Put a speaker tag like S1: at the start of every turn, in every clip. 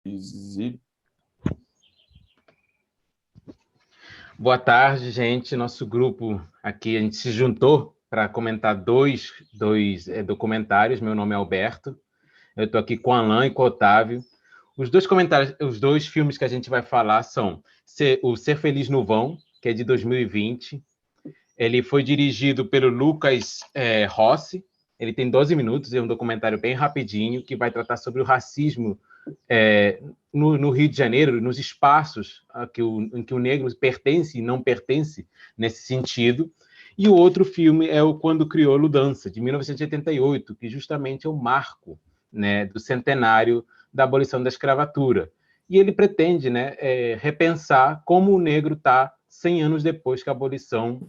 S1: E
S2: Boa tarde, gente. Nosso grupo aqui, a gente se juntou para comentar dois documentários. Meu nome é Alberto. Eu estou aqui com o Alan e com o Otávio. Os dois filmes que a gente vai falar são o Ser Feliz no Vão, que é de 2020. Ele foi dirigido pelo Lucas Rossi. Ele tem 12 minutos, é um documentário bem rapidinho que vai tratar sobre o racismo no Rio de Janeiro, nos espaços em que o negro pertence e não pertence nesse sentido. E o outro filme é o Quando o Crioulo Dança, de 1988, que justamente é o marco, né, do centenário da abolição da escravatura. E ele pretende, né, repensar como o negro está 100 anos depois que a abolição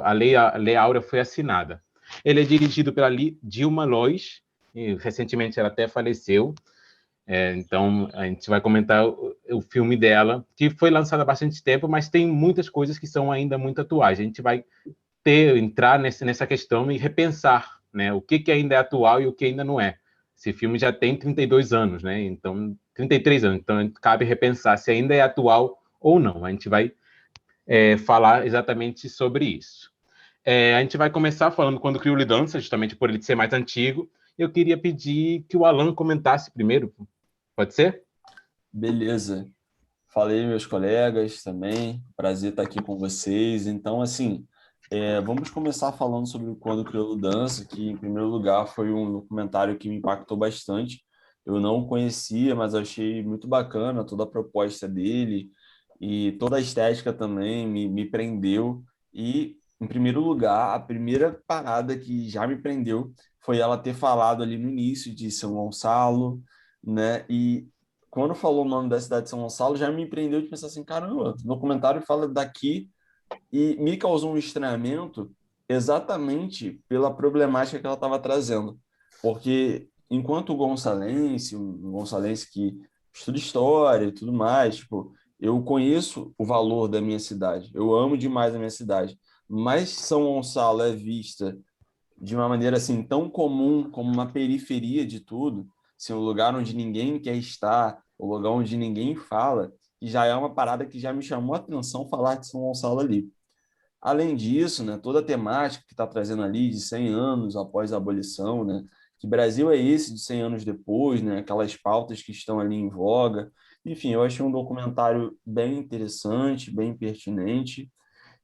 S2: a Lei Áurea foi assinada. Ele é dirigido pela Dilma Lois, e recentemente ela até faleceu. Então, a gente vai comentar o filme dela, que foi lançado há bastante tempo, mas tem muitas coisas que são ainda muito atuais. A gente vai entrar nessa questão e repensar, né, o que ainda é atual e o que ainda não é. Esse filme já tem 32 anos, né? Então, 33 anos. Então, cabe repensar se ainda é atual ou não. A gente vai falar exatamente sobre isso. A gente vai começar falando quando criou o Dança, justamente por ele ser mais antigo. Eu queria pedir que o Alan comentasse primeiro. Pode ser?
S1: beleza. Falei meus colegas também. Prazer estar aqui com vocês. Então, assim, vamos começar falando sobre o Quando o Crioulo Dança, que, em primeiro lugar, foi um documentário que me impactou bastante. Eu não o conhecia, mas achei muito bacana toda a proposta dele e toda a estética também me prendeu. E, em primeiro lugar, a primeira parada que já me prendeu foi ela ter falado ali no início de São Gonçalo, né? E quando falou o nome da cidade de São Gonçalo, já me prendeu de pensar assim, caramba, o documentário fala daqui e me causou um estranhamento exatamente pela problemática que ela estava trazendo. Porque enquanto um gonçalense que estuda história e tudo mais, tipo, eu conheço o valor da minha cidade, eu amo demais a minha cidade, mas São Gonçalo é vista de uma maneira assim tão comum como uma periferia de tudo, assim, um lugar onde ninguém quer estar, um lugar onde ninguém fala, que já é uma parada que já me chamou a atenção falar de São Gonçalo ali. Além disso, né, toda a temática que está trazendo ali de 100 anos após a abolição, né, que Brasil é esse de 100 anos depois, né, aquelas pautas que estão ali em voga. Enfim, eu achei um documentário bem interessante, bem pertinente,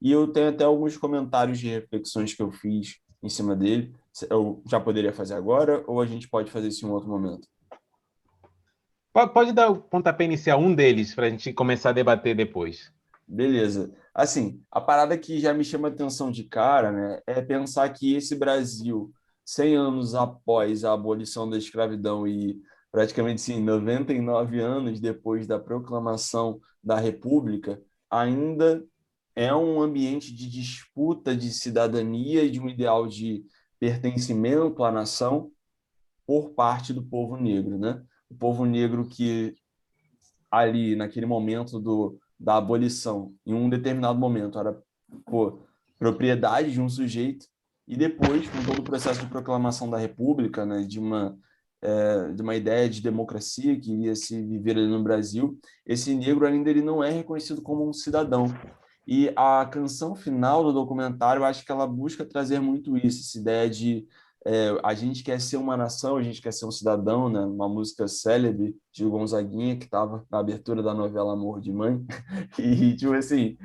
S1: e eu tenho até alguns comentários de reflexões que eu fiz em cima dele. Eu já poderia fazer agora ou a gente pode fazer isso em um outro momento?
S2: Pode dar o pontapé inicial, um deles, para a gente começar a debater depois.
S1: Beleza. Assim, a parada que já me chama atenção de cara, né, é pensar que esse Brasil, 100 anos após a abolição da escravidão e praticamente sim, 99 anos depois da proclamação da República, ainda é um ambiente de disputa de cidadania e de um ideal de pertencimento à nação por parte do povo negro, né? O povo negro que ali naquele momento da abolição, em um determinado momento, era pô, propriedade de um sujeito, e depois, com todo o processo de proclamação da República, né, de uma ideia de democracia que iria se viver ali no Brasil, esse negro ainda ele não é reconhecido como um cidadão. E a canção final do documentário, eu acho que ela busca trazer muito isso, essa ideia de a gente quer ser uma nação, a gente quer ser um cidadão, né? Uma música célebre de Gonzaguinha, que estava na abertura da novela Amor de Mãe. E, tipo assim,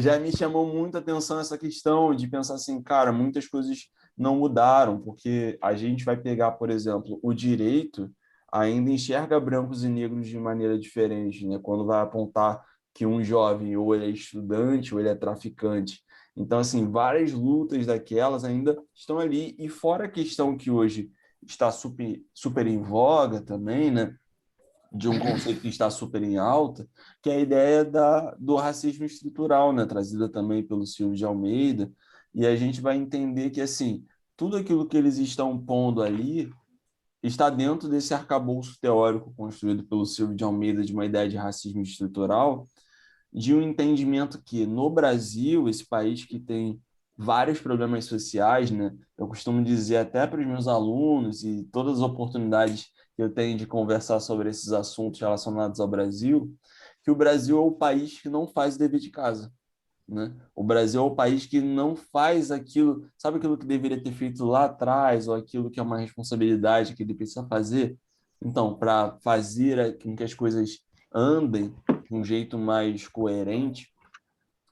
S1: já me chamou muito a atenção essa questão de pensar assim, cara, muitas coisas não mudaram, porque a gente vai pegar, por exemplo, o direito ainda enxerga brancos e negros de maneira diferente, né? Quando vai apontar que um jovem ou ele é estudante ou ele é traficante. Então, assim, várias lutas daquelas ainda estão ali. E fora a questão que hoje está super em voga também, né? De um conceito que está super em alta, que é a ideia do racismo estrutural, né? Trazida também pelo Silvio de Almeida. E a gente vai entender que, assim, tudo aquilo que eles estão pondo ali está dentro desse arcabouço teórico construído pelo Silvio de Almeida de uma ideia de racismo estrutural, de um entendimento que no Brasil, esse país que tem vários problemas sociais, né? Eu costumo dizer até para os meus alunos e todas as oportunidades que eu tenho de conversar sobre esses assuntos relacionados ao Brasil, que o Brasil é o país que não faz dever de casa, né? O Brasil é o país que não faz aquilo, sabe aquilo que deveria ter feito lá atrás, ou aquilo que é uma responsabilidade que ele precisa fazer? Então, para fazer com que as coisas andem de um jeito mais coerente,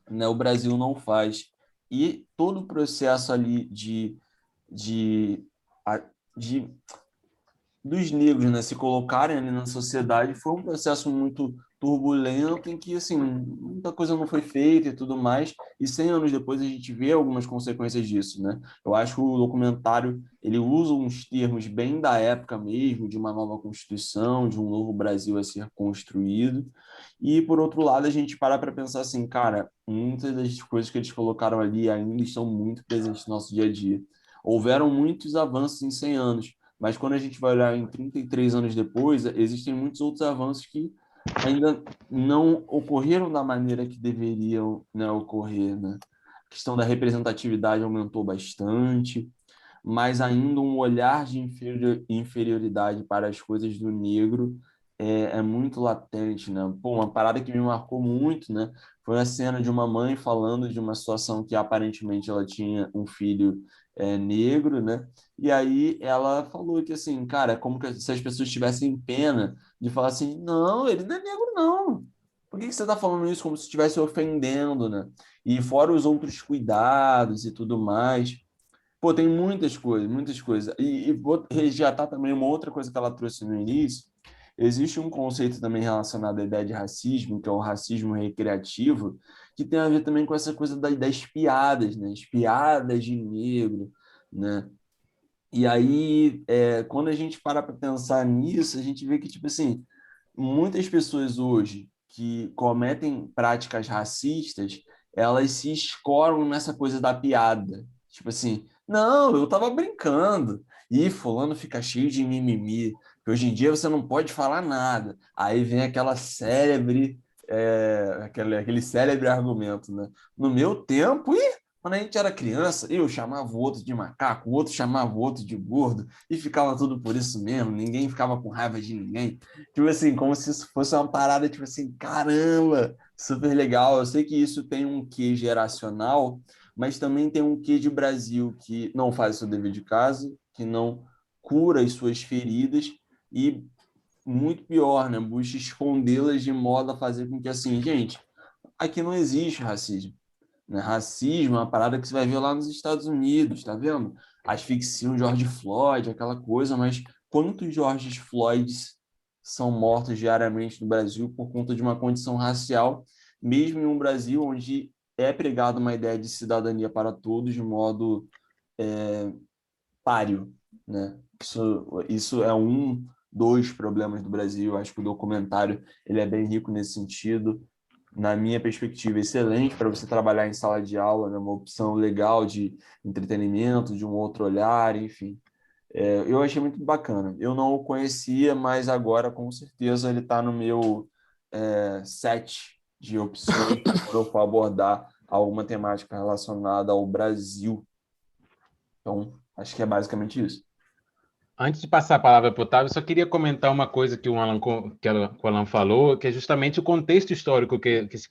S1: né, o Brasil não faz. E todo o processo ali de, a- de dos negros, né, se colocarem ali na sociedade foi um processo muito turbulento em que assim muita coisa não foi feita e tudo mais, e 100 anos depois a gente vê algumas consequências disso, né? Eu acho que o documentário ele usa uns termos bem da época mesmo, de uma nova constituição, de um novo Brasil a ser construído, e por outro lado a gente para pensar assim, cara, muitas das coisas que eles colocaram ali ainda estão muito presentes no nosso dia a dia. Houveram muitos avanços em 100 anos, mas quando a gente vai olhar em 33 anos depois, existem muitos outros avanços que ainda não ocorreram da maneira que deveriam, né, ocorrer, né? A questão da representatividade aumentou bastante, mas ainda um olhar de inferioridade para as coisas do negro é muito latente, né? Pô, uma parada que me marcou muito, né? Foi a cena de uma mãe falando de uma situação que aparentemente ela tinha um filho negro, né? E aí ela falou que assim, cara, é como que se as pessoas tivessem pena de falar assim, não, ele não é negro, não. Por que que você está falando isso como se estivesse ofendendo, né? E fora os outros cuidados e tudo mais. Pô, tem muitas coisas, muitas coisas. E vou resgatar também uma outra coisa que ela trouxe no início. Existe um conceito também relacionado à ideia de racismo, que é o racismo recreativo, que tem a ver também com essa coisa das piadas, né? As piadas de negro, né? E aí, quando a gente para pensar nisso, a gente vê que, tipo assim, muitas pessoas hoje que cometem práticas racistas, elas se escoram nessa coisa da piada. Tipo assim, não, eu tava brincando. E fulano fica cheio de mimimi, que hoje em dia você não pode falar nada. Aí vem aquela célebre, aquele célebre argumento, né? No meu tempo, quando a gente era criança, eu chamava o outro de macaco, o outro chamava o outro de gordo, e ficava tudo por isso mesmo, ninguém ficava com raiva de ninguém. Tipo assim, como se isso fosse uma parada, tipo assim, caramba, super legal. Eu sei que isso tem um quê geracional, mas também tem um quê de Brasil que não faz o seu dever de casa, que não cura as suas feridas e, muito pior, né, busca escondê-las de modo a fazer com que, assim, gente, aqui não existe racismo. Né? Racismo é uma parada que você vai ver lá nos Estados Unidos, tá vendo? Asfixiam George Floyd, aquela coisa, mas quantos George Floyds são mortos diariamente no Brasil por conta de uma condição racial, mesmo em um Brasil onde é pregada uma ideia de cidadania para todos de modo páreo, né? Isso é dois problemas do Brasil. Acho que o documentário ele é bem rico nesse sentido. Na minha perspectiva, excelente para você trabalhar em sala de aula, né? Uma opção legal de entretenimento, de um outro olhar, enfim. Eu achei muito bacana. Eu não o conhecia, mas agora, com certeza, ele está no meu set de opções quando eu for abordar alguma temática relacionada ao Brasil. Então, acho que é basicamente isso.
S2: Antes de passar a palavra para o Otávio, eu só queria comentar uma coisa que o Alan falou, que é justamente o contexto histórico que esse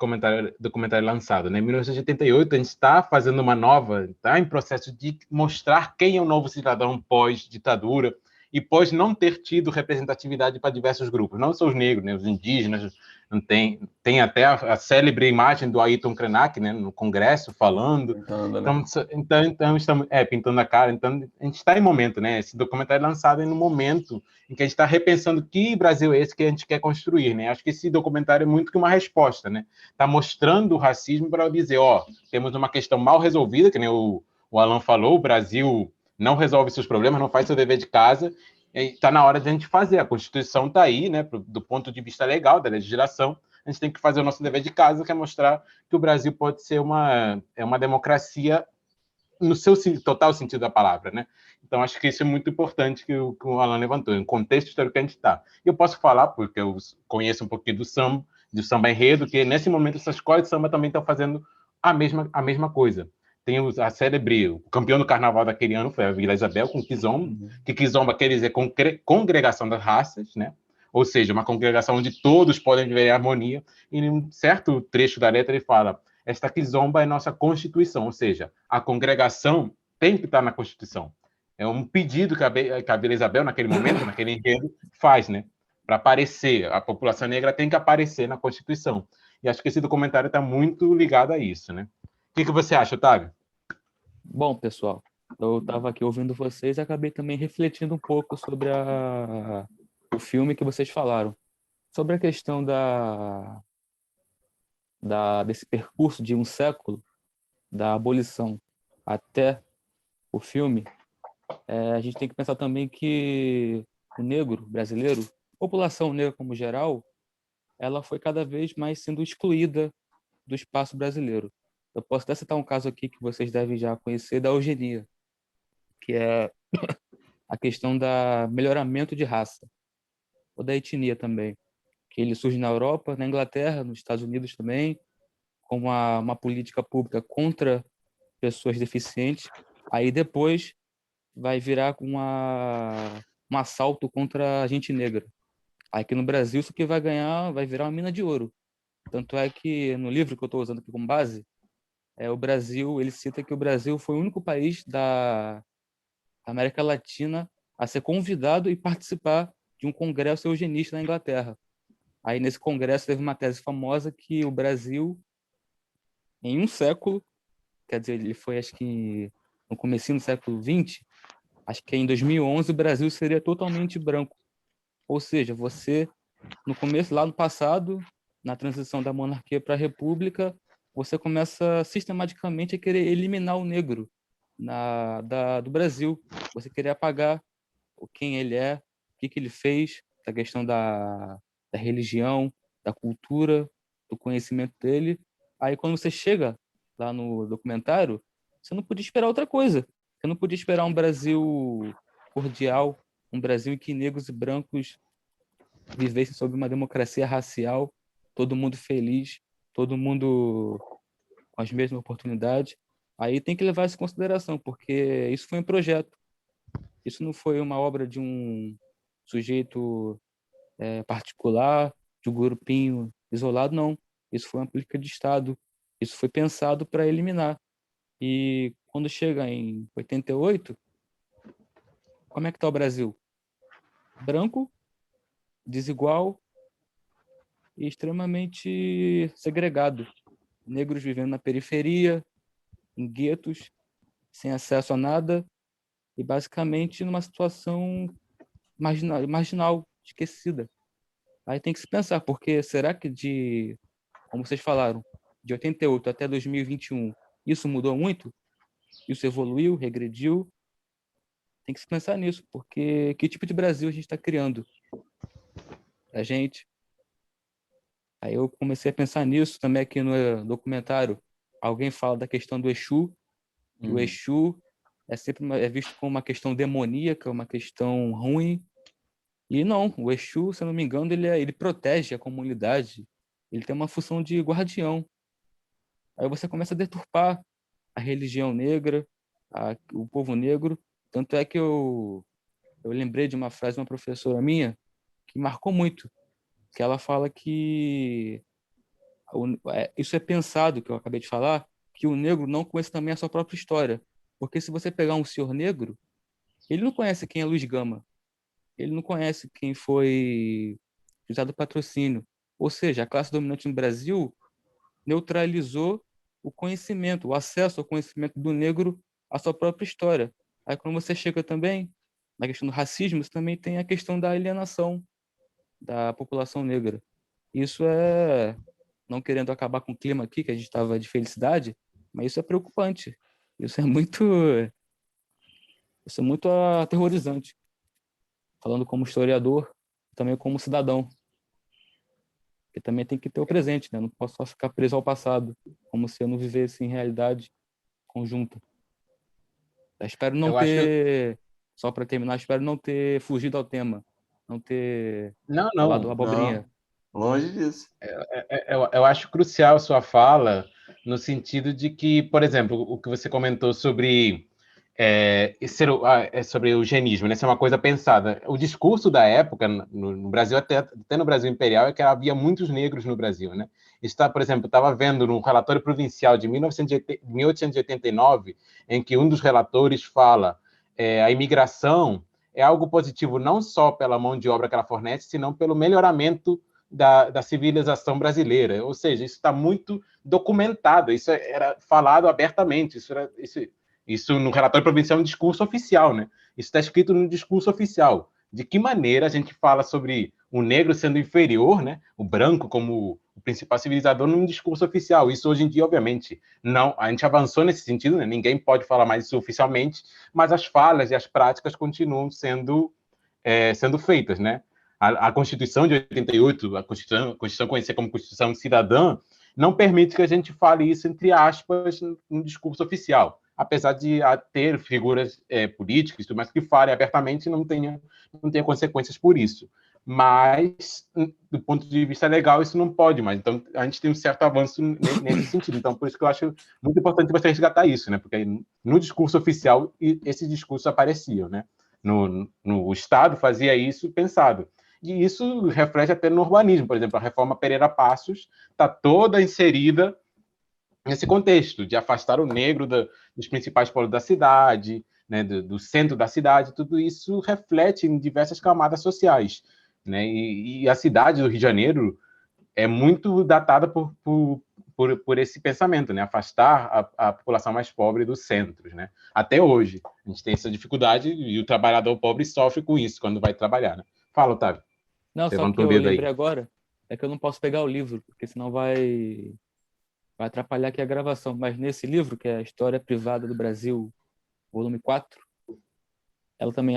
S2: documentário é lançado. Né? Em 1988, a gente está fazendo uma nova, está em processo de mostrar quem é o novo cidadão pós-ditadura e pós não ter tido representatividade para diversos grupos, não só os negros, né? Os indígenas, não tem até a célebre imagem do Ayrton Krenak, né? No Congresso, falando.
S1: Tentando, né?
S2: Então estamos pintando a cara. Então a gente está em momento, né? Esse documentário é lançado no momento em que a gente está repensando que Brasil é esse que a gente quer construir, né? Acho que esse documentário é muito que uma resposta, né? Está mostrando o racismo para dizer, ó, temos uma questão mal resolvida, que nem o Alan falou, o Brasil não resolve seus problemas, não faz seu dever de casa. Está na hora de a gente fazer. A Constituição está aí, né? Do ponto de vista legal da legislação, a gente tem que fazer o nosso dever de casa, que é mostrar que o Brasil pode ser uma democracia no seu total sentido da palavra, né? Então, acho que isso é muito importante que o Alan levantou, em contexto histórico que a gente está. E eu posso falar, porque eu conheço um pouquinho do samba enredo, que nesse momento essas escolas de samba também estão fazendo a mesma coisa. tem a célebre, o campeão do carnaval daquele ano foi a Vila Isabel, com Kizomba, que Kizomba quer dizer congregação das raças, né? Ou seja, uma congregação onde todos podem viver em harmonia, e em um certo trecho da letra ele fala, esta Kizomba é nossa Constituição, ou seja, a congregação tem que estar na Constituição. É um pedido que a Vila Isabel, naquele momento, naquele enredo, faz, né? Para aparecer, a população negra tem que aparecer na Constituição. E acho que esse documentário está muito ligado a isso, né? O que você acha, Otávio?
S3: Bom, pessoal, eu estava aqui ouvindo vocês e acabei também refletindo um pouco sobre o filme que vocês falaram. Sobre a questão desse percurso de um século, da abolição até o filme, a gente tem que pensar também que o negro brasileiro, a população negra como geral, ela foi cada vez mais sendo excluída do espaço brasileiro. Eu posso até citar um caso aqui que vocês devem já conhecer, da eugenia, que é a questão da melhoramento de raça, ou da etnia também, que ele surge na Europa, na Inglaterra, nos Estados Unidos também, como uma política pública contra pessoas deficientes. Aí depois vai virar um assalto contra a gente negra. Aqui no Brasil, isso que vai ganhar, vai virar uma mina de ouro. Tanto é que no livro que eu estou usando aqui como base, o Brasil, ele cita que o Brasil foi o único país da América Latina a ser convidado e participar de um congresso eugenista na Inglaterra. Aí nesse congresso teve uma tese famosa que o Brasil, em um século, quer dizer, ele foi acho que no comecinho do século XX, acho que em 2011 o Brasil seria totalmente branco. Ou seja, você, no começo, lá no passado, na transição da monarquia para a república, você começa sistematicamente a querer eliminar o negro do Brasil. Você querer apagar quem ele é, o que ele fez, a questão da religião, da cultura, do conhecimento dele. Aí, quando você chega lá no documentário, você não podia esperar outra coisa. Você não podia esperar um Brasil cordial, um Brasil em que negros e brancos vivessem sob uma democracia racial, todo mundo feliz, todo mundo com as mesmas oportunidades. Aí tem que levar isso em consideração, porque isso foi um projeto. Isso não foi uma obra de um sujeito particular, de um grupinho isolado, não. Isso foi uma política de Estado. Isso foi pensado para eliminar. E quando chega em 88, como é que está o Brasil? Branco, desigual e extremamente segregado. Negros vivendo na periferia, em guetos, sem acesso a nada e basicamente numa situação marginal, esquecida. Aí tem que se pensar, porque será que como vocês falaram, de 88 até 2021, isso mudou muito? Isso evoluiu, regrediu? Tem que se pensar nisso, porque que tipo de Brasil a gente está criando a gente? Aí eu comecei a pensar nisso também aqui no documentário. Alguém fala da questão do Exu, que o Exu é visto como uma questão demoníaca, uma questão ruim. E não, o Exu, se eu não me engano, ele protege a comunidade. Ele tem uma função de guardião. Aí você começa a deturpar a religião negra, o povo negro. Tanto é que eu lembrei de uma frase de uma professora minha que marcou muito, que ela fala que isso é pensado, que eu acabei de falar, que o negro não conhece também a sua própria história. Porque se você pegar um senhor negro, ele não conhece quem é Luiz Gama, ele não conhece quem foi José do Patrocínio. Ou seja, a classe dominante no Brasil neutralizou o conhecimento, o acesso ao conhecimento do negro à sua própria história. Aí quando você chega também na questão do racismo, você também tem a questão da alienação da população negra. Isso não querendo acabar com o clima aqui, que a gente estava de felicidade, mas isso é preocupante. Isso é muito, isso é muito aterrorizante. Falando como historiador, também como cidadão, que também tem que ter o presente, né? Não posso só ficar preso ao passado, como se eu não vivesse em realidade conjunta. Eu espero não
S2: Eu acho.
S3: ter, só para terminar, espero não ter fugido ao tema, não ter
S2: Não,
S3: falado
S2: não.
S3: abobrinha.
S1: Não, longe disso.
S2: Eu acho crucial a sua fala, no sentido de que, por exemplo, o que você comentou sobre sobre o eugenismo, né? Isso é uma coisa pensada. O discurso da época no Brasil, até no Brasil imperial, é que havia muitos negros no Brasil, né? Está, por exemplo, estava vendo no relatório provincial de 1889, em que um dos relatores fala a imigração é algo positivo não só pela mão de obra que ela fornece, senão pelo melhoramento da civilização brasileira. Ou seja, isso está muito documentado, isso era falado abertamente, isso no relatório provincial é um discurso oficial, né? Isso está escrito no discurso oficial. De que maneira a gente fala sobre o negro sendo inferior, né? O branco como o principal civilizador num discurso oficial. Isso hoje em dia, obviamente, não. A gente avançou nesse sentido, né? Ninguém pode falar mais isso oficialmente, mas as falas e as práticas continuam sendo feitas, né? A Constituição de 88, a Constituição conhecida como Constituição Cidadã, não permite que a gente fale isso entre aspas no discurso oficial, apesar de ter figuras políticas, tudo mais que falem abertamente, não tenha consequências por isso. Mas, do ponto de vista legal, isso não pode mais. Então, a gente tem um certo avanço nesse sentido. Então, por isso que eu acho muito importante você resgatar isso, né? Porque no discurso oficial, esses discursos apareciam, né? O Estado fazia isso pensado. E isso reflete até no urbanismo. Por exemplo, a reforma Pereira Passos está toda inserida nesse contexto de afastar o negro dos principais polos da cidade, né, do centro da cidade. Tudo isso reflete em diversas camadas sociais, né? E a cidade do Rio de Janeiro é muito datada por esse pensamento, né? Afastar a população mais pobre dos centros, né? Até hoje a gente tem essa dificuldade e o trabalhador pobre sofre com isso quando vai trabalhar, né? Fala, Otávio.
S3: Não,
S2: Você
S3: só que
S2: levantou o
S3: eu
S2: dedo aí.
S3: lembrei agora, é que eu não posso pegar o livro, porque senão vai atrapalhar aqui a gravação. Mas nesse livro, que é a História Privada do Brasil, volume 4, ela também,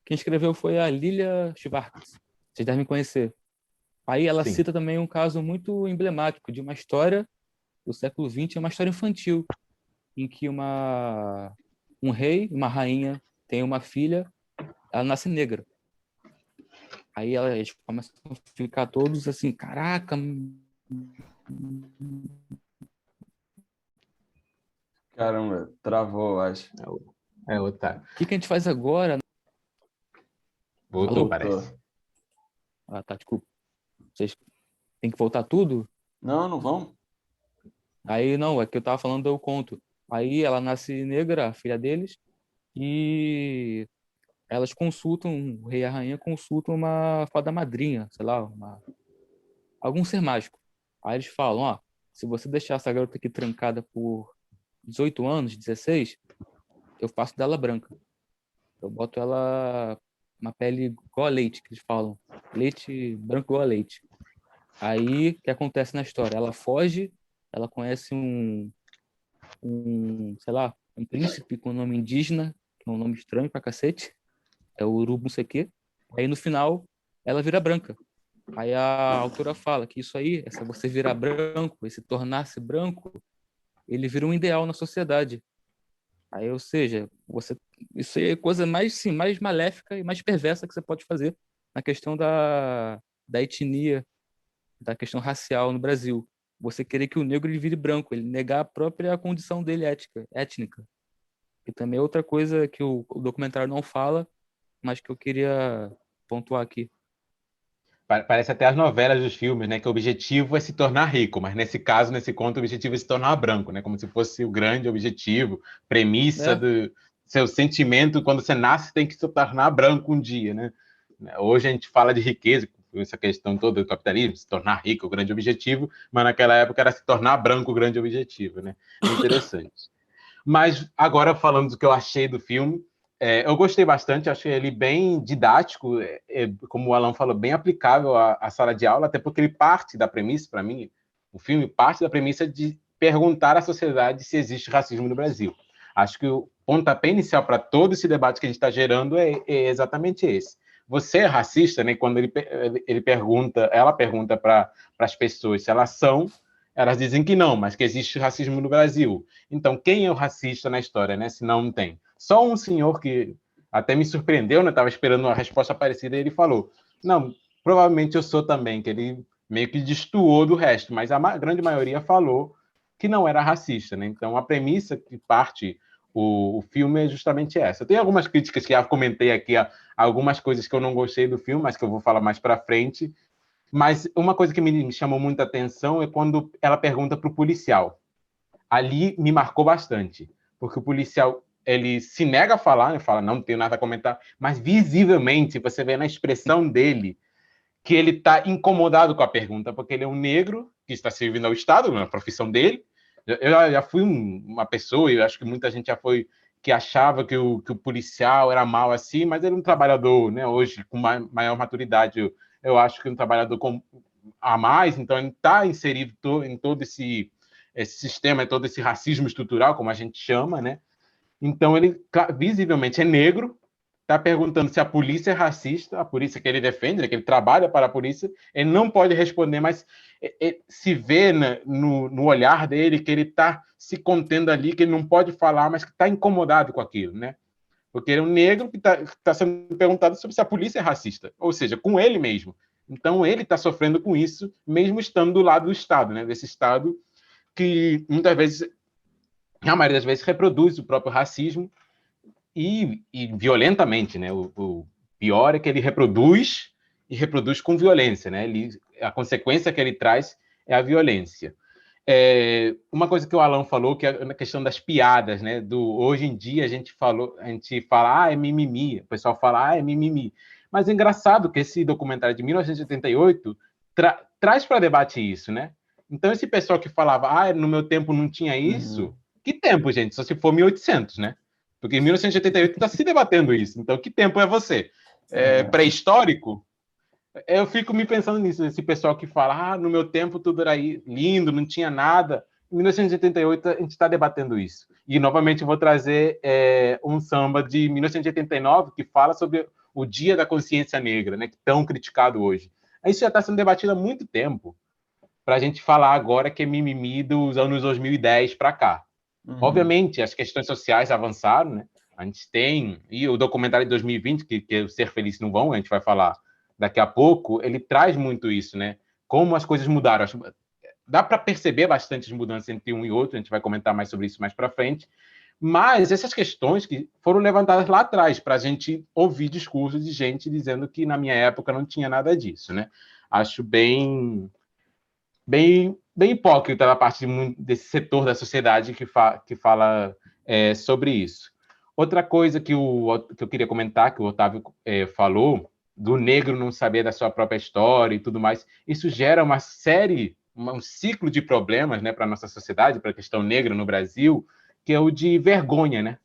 S3: quem escreveu foi a Lilia Schwartz. Vocês devem conhecer. Aí ela
S2: Sim.
S3: cita também um caso muito emblemático de uma história do século XX, é uma história infantil, em que um rei, uma rainha, tem uma filha, ela nasce negra. Aí eles começam a ficar todos assim, caraca.
S1: Caramba, travou, eu acho.
S2: Otávio.
S3: O que a gente faz agora?
S2: Voltou,
S3: Alô?
S2: parece.
S3: Tá, desculpa. Vocês têm que voltar tudo?
S1: Não, não vamos.
S3: Aí não, é que eu tava falando eu conto. Aí ela nasce negra, a filha deles, e elas consultam, o rei e a rainha consultam uma fada madrinha, sei lá, algum ser mágico. Aí eles falam, ó, se você deixar essa garota aqui trancada por 18 anos, 16, eu faço dela branca. Eu boto ela uma pele igual a leite, que eles falam. Leite branco igual a leite. Aí, o que acontece na história? Ela foge, ela conhece sei lá, um príncipe com nome indígena, que é um nome estranho pra cacete, é o Urubu não sei o quê. Aí, no final, ela vira branca. Aí a autora fala que isso aí, essa você virar branco, esse tornar-se branco, ele vira um ideal na sociedade. Aí, ou seja, isso aí é a coisa mais, sim, mais maléfica e mais perversa que você pode fazer na questão da etnia, da questão racial no Brasil. Você querer que o negro ele vire branco, ele negar a própria condição dele étnica. E também é outra coisa que o documentário não fala, mas que eu queria pontuar aqui.
S2: Parece até as novelas dos filmes, né? Que o objetivo é se tornar rico, mas nesse caso, nesse conto, o objetivo é se tornar branco, né? Como se fosse o grande objetivo, premissa
S3: É,
S2: do seu sentimento. Quando você nasce, tem que se tornar branco um dia, né? Hoje a gente fala de riqueza, essa questão toda do capitalismo, se tornar rico, o grande objetivo, mas naquela época era se tornar branco o grande objetivo, né? Interessante. Mas agora falando do que eu achei do filme, eu gostei bastante, achei ele bem didático, como o Alan falou, bem aplicável à sala de aula, até porque ele parte da premissa, para mim, o filme parte da premissa de perguntar à sociedade se existe racismo no Brasil. Acho que o pontapé inicial para todo esse debate que a gente está gerando é exatamente esse. Você é racista, né? Quando ela pergunta para as pessoas se elas são, elas dizem que não, mas que existe racismo no Brasil. Então, quem é o racista na história, né? Se não tem. Só um senhor que até me surpreendeu, né? Estava esperando uma resposta parecida e ele falou: não, provavelmente eu sou também, que ele meio que destoou do resto, mas a grande maioria falou que não era racista, né? Então, a premissa que parte o filme é justamente essa. Eu tenho algumas críticas que já comentei aqui, algumas coisas que eu não gostei do filme, mas que eu vou falar mais para frente. Mas uma coisa que me chamou muita atenção é quando ela pergunta para o policial. Ali me marcou bastante, porque o policial ele se nega a falar, né? Fala, não tenho nada a comentar, mas visivelmente você vê na expressão dele que ele está incomodado com a pergunta, porque ele é um negro que está servindo ao Estado, na profissão dele. Eu já fui uma pessoa, e acho que muita gente já foi, que achava que o policial era mal assim, mas ele é um trabalhador, né? Hoje, com maior maturidade, eu acho que é um trabalhador a mais, então ele está inserido em todo esse sistema, todo esse racismo estrutural, como a gente chama, né? Então ele visivelmente é negro, está perguntando se a polícia é racista, a polícia que ele defende, né, que ele trabalha para a polícia, ele não pode responder, mas se vê no olhar dele que ele está se contendo ali, que ele não pode falar, mas que está incomodado com aquilo, né? Porque ele é um negro que tá sendo perguntado sobre se a polícia é racista, ou seja, com ele mesmo. Então ele está sofrendo com isso, mesmo estando do lado do Estado, né? Desse Estado que muitas vezes, a maioria das vezes, reproduz o próprio racismo e violentamente, né? O pior é que ele reproduz e reproduz com violência, né? A consequência que ele traz é a violência. Uma coisa que o Alan falou, que é na questão das piadas, né? Hoje em dia a gente fala, é mimimi, o pessoal fala, é mimimi. Mas é engraçado que esse documentário de 1988 traz para debate isso, né? Então esse pessoal que falava, no meu tempo não tinha isso, que tempo, gente? Só se for 1800, né? Porque em 1988 está se debatendo isso. Então, que tempo é você? Pré-histórico? Eu fico me pensando nisso, esse pessoal que fala, no meu tempo tudo era lindo, não tinha nada. Em 1988 a gente está debatendo isso. E, novamente, eu vou trazer um samba de 1989 que fala sobre o Dia da Consciência Negra, né, que é tão criticado hoje. Isso já está sendo debatido há muito tempo, para a gente falar agora que é mimimi dos anos 2010 para cá. Obviamente, as questões sociais avançaram, né? A gente tem, e o documentário de 2020, que é o Ser Feliz Não Vão, a gente vai falar daqui a pouco, ele traz muito isso, né? Como as coisas mudaram. Dá para perceber bastante as mudanças entre um e outro, a gente vai comentar mais sobre isso mais para frente, mas essas questões que foram levantadas lá atrás, para a gente ouvir discursos de gente dizendo que na minha época não tinha nada disso, né? Acho bem hipócrita da parte desse setor da sociedade que fala sobre isso. Outra coisa que eu queria comentar, que o Otávio falou, do negro não saber da sua própria história e tudo mais, isso gera uma série, um ciclo de problemas, né, para a nossa sociedade, para a questão negra no Brasil, que é o de vergonha, né?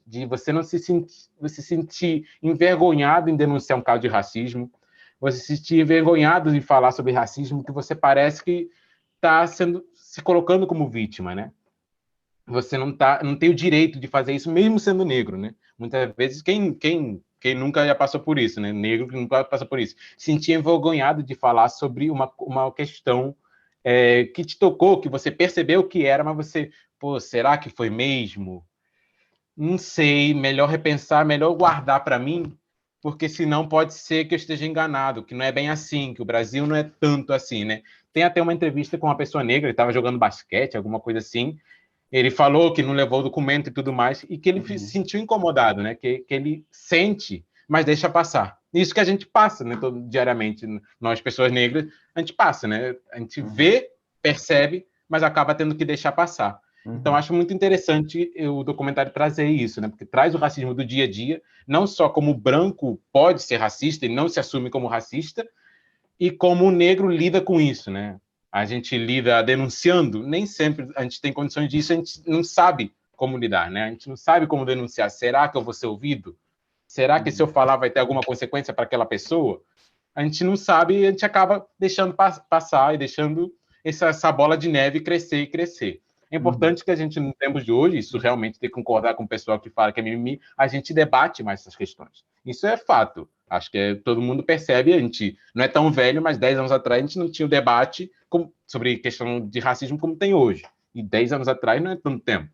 S2: De você não se sentir envergonhado em denunciar um caso de racismo, você se sentir envergonhado de falar sobre racismo, que você parece que está se colocando como vítima, né? Você não tem o direito de fazer isso, mesmo sendo negro, né? Muitas vezes, quem nunca já passou por isso, né? Negro que nunca passou por isso. Sentir envergonhado de falar sobre uma questão que te tocou, que você percebeu que era, mas você, será que foi mesmo? Não sei, melhor repensar, melhor guardar para mim, porque senão pode ser que eu esteja enganado, que não é bem assim, que o Brasil não é tanto assim, né? Tem até uma entrevista com uma pessoa negra, ele estava jogando basquete, alguma coisa assim, ele falou que não levou o documento e tudo mais, e que ele se sentiu incomodado, né? Que ele sente, mas deixa passar. Isso que a gente passa, né? Diariamente, nós, pessoas negras, a gente passa, né? A gente vê, percebe, mas acaba tendo que deixar passar. Então, acho muito interessante o documentário trazer isso, né? Porque traz o racismo do dia a dia, não só como o branco pode ser racista e não se assume como racista, e como o negro lida com isso, né? A gente lida denunciando, nem sempre a gente tem condições disso, a gente não sabe como lidar, né? A gente não sabe como denunciar. Será que eu vou ser ouvido? Será que se eu falar vai ter alguma consequência para aquela pessoa? A gente não sabe e a gente acaba deixando passar e deixando essa bola de neve crescer e crescer. É importante que a gente, no tempos de hoje, isso realmente tem que concordar com o pessoal que fala que é mimimi, a gente debate mais essas questões. Isso é fato. Acho que todo mundo percebe, a gente não é tão velho, mas 10 anos atrás a gente não tinha o debate sobre questão de racismo como tem hoje. E 10 anos atrás não é tanto tempo.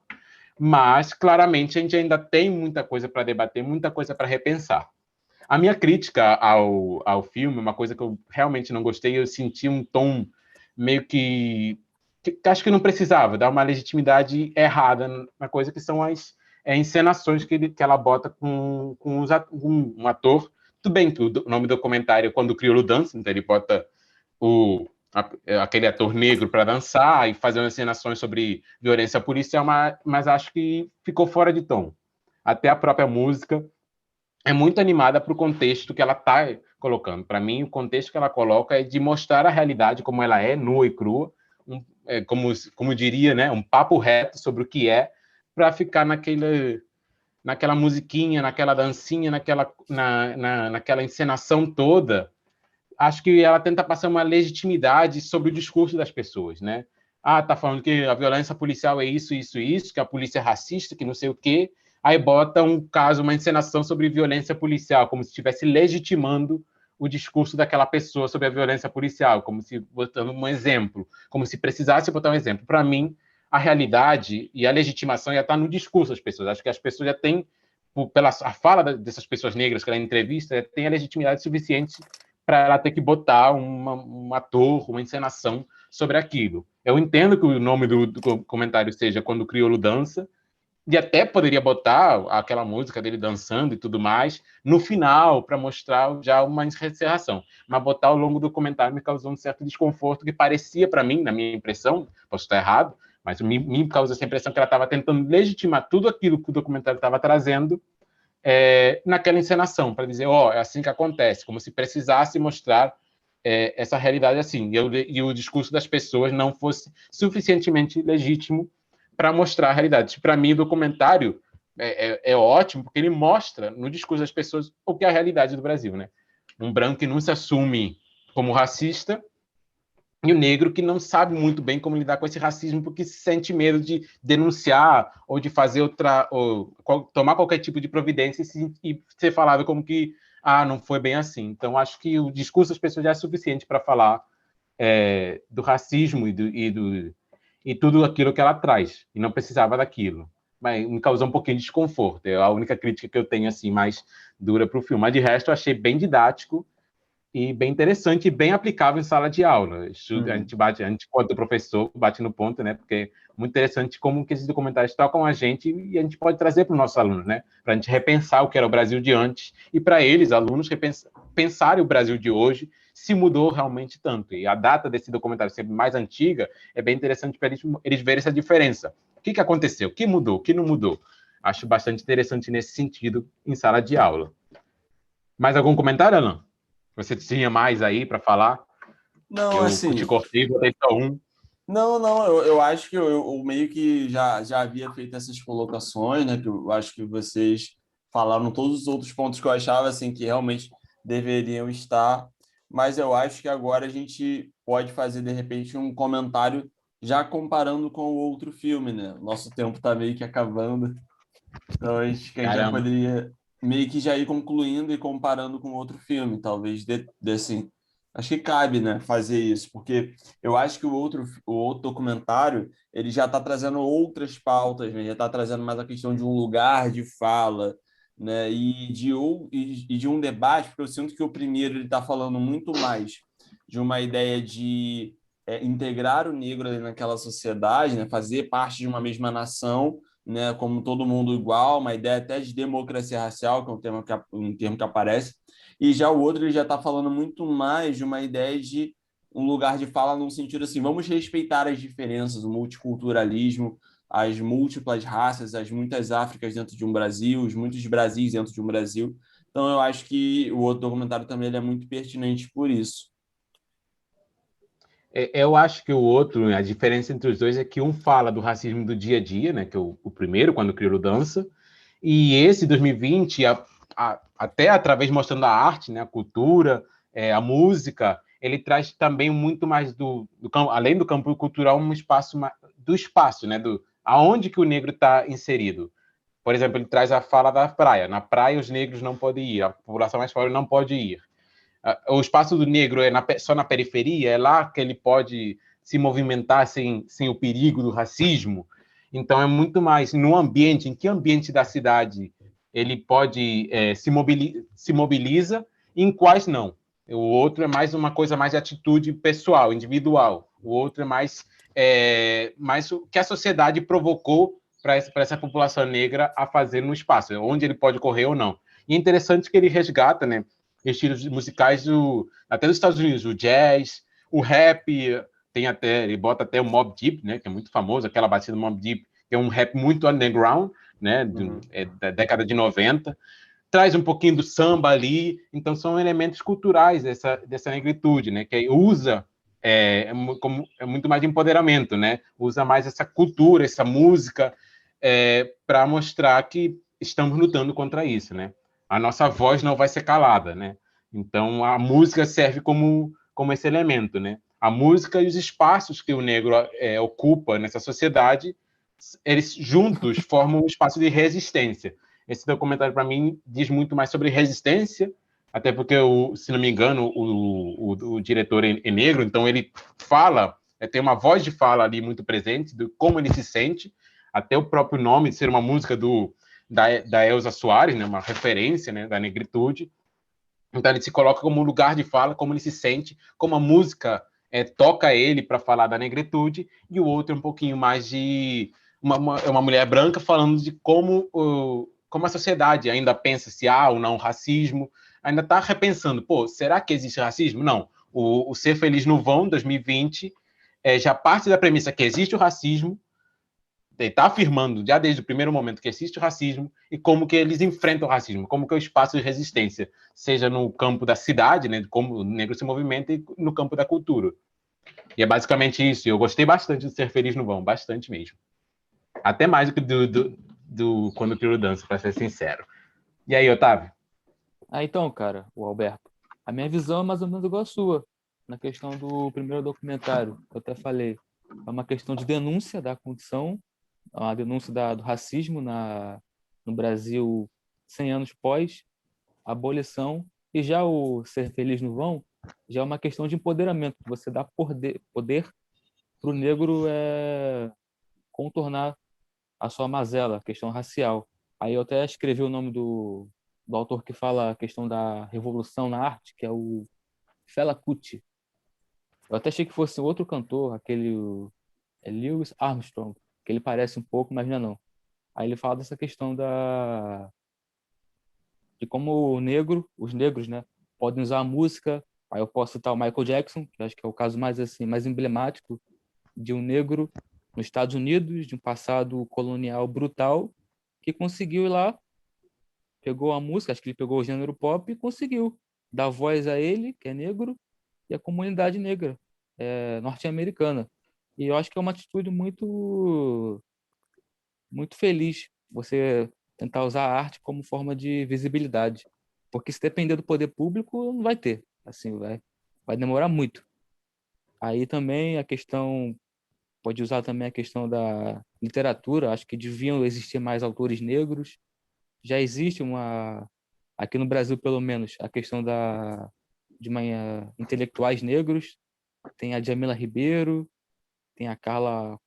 S2: Mas, claramente, a gente ainda tem muita coisa para debater, muita coisa para repensar. A minha crítica ao filme, uma coisa que eu realmente não gostei, eu senti um tom meio que que acho que não precisava dar uma legitimidade errada na coisa, que são as encenações que ela bota com um ator. Tudo bem que o nome do documentário é Quando o Crioulo Dança, então ele bota aquele ator negro para dançar e fazer encenações sobre violência policial, mas acho que ficou fora de tom. Até a própria música é muito animada para o contexto que ela está colocando. Para mim, o contexto que ela coloca é de mostrar a realidade como ela é, nua e crua, como diria, né, um papo reto sobre o que é, para ficar naquela musiquinha, naquela dancinha, naquela encenação toda. Acho que ela tenta passar uma legitimidade sobre o discurso das pessoas, né? Tá falando que a violência policial é isso, isso, isso, que a polícia é racista, que não sei o quê. Aí bota um caso, uma encenação sobre violência policial, como se estivesse legitimando o discurso daquela pessoa sobre a violência policial, como se botando um exemplo, como se precisasse botar um exemplo. Para mim, a realidade e a legitimação já está no discurso das pessoas. Acho que as pessoas já têm, pela a fala dessas pessoas negras que ela entrevista, tem a legitimidade suficiente para ela ter que botar um ator, uma encenação sobre aquilo. Eu entendo que o nome do comentário seja Quando o Crioulo Dança, e até poderia botar aquela música dele dançando e tudo mais no final, para mostrar já uma encerração. Mas botar ao longo do comentário me causou um certo desconforto, que parecia para mim, na minha impressão, posso estar errado, mas me causa essa impressão que ela estava tentando legitimar tudo aquilo que o documentário estava trazendo naquela encenação, para dizer, é assim que acontece, como se precisasse mostrar essa realidade assim, e o discurso das pessoas não fosse suficientemente legítimo para mostrar a realidade. Para mim, o documentário é ótimo, porque ele mostra no discurso das pessoas o que é a realidade do Brasil, né? Um branco que não se assume como racista, e o negro que não sabe muito bem como lidar com esse racismo, porque se sente medo de denunciar ou de fazer tomar qualquer tipo de providência e ser falado como que não foi bem assim. Então, acho que o discurso das pessoas já é suficiente para falar do racismo e tudo aquilo que ela traz, e não precisava daquilo. Mas me causou um pouquinho de desconforto. É a única crítica que eu tenho assim mais dura para o filme. Mas de resto, eu achei bem didático e bem interessante e bem aplicável em sala de aula. A gente, quanto professor, bate no ponto, né? Porque é muito interessante como que esses documentários tocam a gente e a gente pode trazer para os nossos alunos, né? Para a gente repensar o que era o Brasil de antes e para eles, alunos, pensarem o Brasil de hoje, se mudou realmente tanto. E a data desse documentário ser mais antiga é bem interessante para eles verem essa diferença. O que aconteceu? O que mudou? O que não mudou? Acho bastante interessante nesse sentido em sala de aula. Mais algum comentário, Alan? Você tinha mais aí para falar?
S1: Não,
S2: Eu
S1: assim.
S2: te cortei, botei só um.
S1: Não, eu acho que eu meio que já havia feito essas colocações, né? Que eu acho que vocês falaram todos os outros pontos que eu achava assim que realmente deveriam estar, mas eu acho que agora a gente pode fazer de repente um comentário já comparando com o outro filme, né? Nosso tempo está meio que acabando, então acho que a gente já
S2: Caramba.
S1: poderia meio que já ir concluindo e comparando com outro filme, talvez assim, acho que cabe, né, fazer isso, porque eu acho que o outro documentário ele já está trazendo outras pautas, né? Já está trazendo mais a questão de um lugar de fala, né, e de um debate, porque eu sinto que o primeiro ele está falando muito mais de uma ideia de integrar o negro ali naquela sociedade, né, fazer parte de uma mesma nação, né, como todo mundo igual, uma ideia até de democracia racial, que é um termo que aparece, e já o outro ele já está falando muito mais de uma ideia de um lugar de fala num sentido assim, vamos respeitar as diferenças, o multiculturalismo, as múltiplas raças, as muitas Áfricas dentro de um Brasil, os muitos Brasis dentro de um Brasil. Então eu acho que o outro documentário também ele é muito pertinente por isso.
S2: Eu acho que o outro, a diferença entre os dois é que um fala do racismo do dia a dia, né? Que é o primeiro, quando o Crioulo dança, e esse 2020, até através mostrando a arte, né? A cultura, a música, ele traz também muito mais além do campo cultural, um espaço do espaço, né? Aonde que o negro está inserido. Por exemplo, ele traz a fala da praia. Na praia, os negros não podem ir, a população mais pobre não pode ir. O espaço do negro é só na periferia, é lá que ele pode se movimentar sem o perigo do racismo. Então, é muito mais no ambiente, em que ambiente da cidade ele pode se mobiliza e em quais não. O outro é mais uma coisa mais de atitude pessoal, individual. O outro é mais mas o que a sociedade provocou para essa população negra a fazer no espaço, onde ele pode correr ou não. E é interessante que ele resgata, né, estilos musicais até dos Estados Unidos, o jazz, o rap, ele bota até o Mobb Deep, né, que é muito famoso, aquela batida do Mobb Deep, que é um rap muito underground, né, da década de 90, traz um pouquinho do samba ali, então são elementos culturais dessa negritude, né, que usa é muito mais de empoderamento, né, usa mais essa cultura, essa música, para mostrar que estamos lutando contra isso, né, a nossa voz não vai ser calada, né, então a música serve como esse elemento, né, a música e os espaços que o negro ocupa nessa sociedade, eles juntos formam um espaço de resistência. Esse documentário, para mim, diz muito mais sobre resistência, até porque, se não me engano, o diretor é negro, então ele fala, tem uma voz de fala ali muito presente, de como ele se sente, até o próprio nome de ser uma música da Elza Soares, né, uma referência, né, da negritude. Então ele se coloca como um lugar de fala, como ele se sente, como a música toca ele para falar da negritude, e o outro é um pouquinho mais de uma mulher branca falando de como a sociedade ainda pensa se há ou não racismo, ainda está repensando, pô, será que existe racismo? Não. O Ser Feliz no Vão, 2020, já parte da premissa que existe o racismo, está afirmando já desde o primeiro momento que existe o racismo e como que eles enfrentam o racismo, como que é o espaço de resistência, seja no campo da cidade, né, como o negro se movimenta, e no campo da cultura. E é basicamente isso. Eu gostei bastante de Ser Feliz no Vão, bastante mesmo. Até mais do que do Quando o Crioulo Dança, para ser sincero. E aí, Otávio?
S3: Então, cara, o Alberto, a minha visão é mais ou menos igual a sua, na questão do primeiro documentário, eu até falei, é uma questão de denúncia da condição, a denúncia do racismo no Brasil 100 anos pós abolição, e já o Ser Feliz no Vão já é uma questão de empoderamento, você dá poder para o negro contornar a sua mazela, a questão racial. Aí eu até escrevi o nome do autor que fala a questão da revolução na arte, que é o Fela Kuti. Eu até achei que fosse outro cantor, aquele Louis Armstrong, que ele parece um pouco, mas não é não. Aí ele fala dessa questão de como os negros, né, podem usar a música. Aí eu posso citar o Michael Jackson, que acho que é o caso mais assim, mais emblemático de um negro nos Estados Unidos, de um passado colonial brutal, que conseguiu ir lá, pegou a música, acho que ele pegou o gênero pop e conseguiu dar voz a ele, que é negro, e a comunidade negra norte-americana. E eu acho que é uma atitude muito feliz você tentar usar a arte como forma de visibilidade, porque se depender do poder público, não vai ter, assim, vai demorar muito. Aí também a questão pode usar também a questão da literatura, acho que deviam existir mais autores negros. Já existe aqui no Brasil pelo menos a questão de intelectuais negros, tem a Djamila Ribeiro, tem a Carla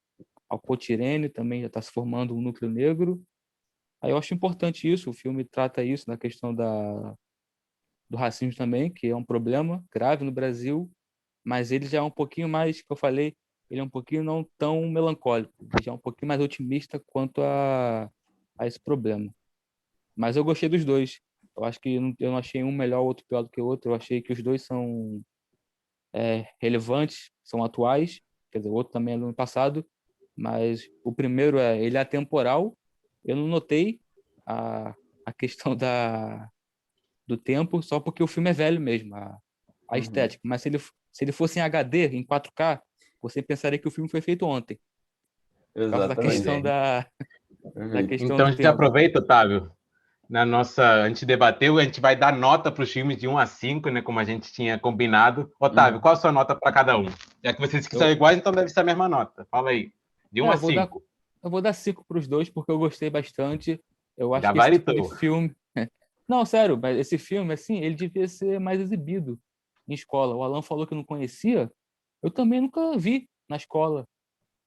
S3: Alcotirene, também já está se formando um núcleo negro. Aí eu acho importante isso, o filme trata isso na questão do racismo também, que é um problema grave no Brasil, mas ele já é um pouquinho mais, que eu falei, ele é um pouquinho não tão melancólico, ele já é um pouquinho mais otimista quanto a esse problema. Mas eu gostei dos dois. Eu acho que eu não achei um melhor, outro pior do que o outro. Eu achei que os dois são relevantes, são atuais. Quer dizer, o outro também é do ano passado, mas o primeiro ele é atemporal. Eu não notei a questão do tempo, só porque o filme é velho mesmo, a estética. Mas se ele fosse em HD, em 4K, você pensaria que o filme foi feito ontem, por causa da questão
S1: Exatamente.
S3: da
S1: Perfeito.
S3: questão
S2: Então
S3: do
S2: a gente
S3: tempo.
S2: aproveita, Otávio, a gente debateu, a gente vai dar nota para os filmes de 1 a 5, né, como a gente tinha combinado. Otávio,
S1: Uhum.
S2: qual a sua nota para cada um? Já que vocês que são
S3: Eu,
S2: iguais, então deve ser a mesma nota. Fala aí. De 1 a
S3: eu vou dar
S2: 5.
S3: eu vou dar 5 para os dois porque eu gostei bastante. Eu acho que esse tipo de
S2: Gabaritou.
S3: filme, não, sério, mas esse filme assim, ele devia ser mais exibido em escola. O Alan falou que não conhecia, eu também nunca vi na escola,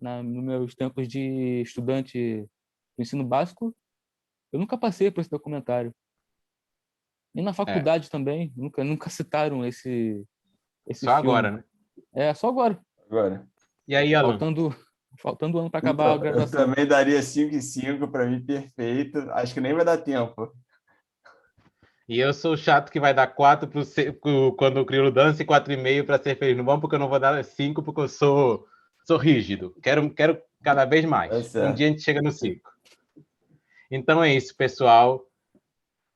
S3: nos meus tempos de estudante do ensino básico, eu nunca passei por esse documentário. E na
S2: É,
S3: faculdade também, nunca citaram esse
S2: só agora,
S3: filme.
S2: né?
S3: É só agora.
S1: Agora.
S2: E aí, Alan?
S3: Faltando um ano para acabar a
S1: Então, eu
S3: graduação.
S1: também daria 5 e 5 para mim, perfeito. Acho que nem vai dar tempo.
S2: E eu sou o chato que vai dar 4 quando o Criolo dança e 4,5 para ser feliz no bom, porque eu não vou dar 5 porque eu sou rígido. Quero cada vez mais.
S1: Tá
S2: Um dia a
S1: certo.
S2: gente chega no 5. Então é isso, pessoal.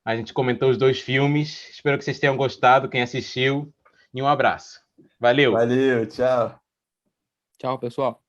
S2: A gente comentou os 2 filmes. Espero que vocês tenham gostado, quem assistiu. E um abraço. Valeu!
S1: Valeu, tchau.
S3: Tchau, pessoal.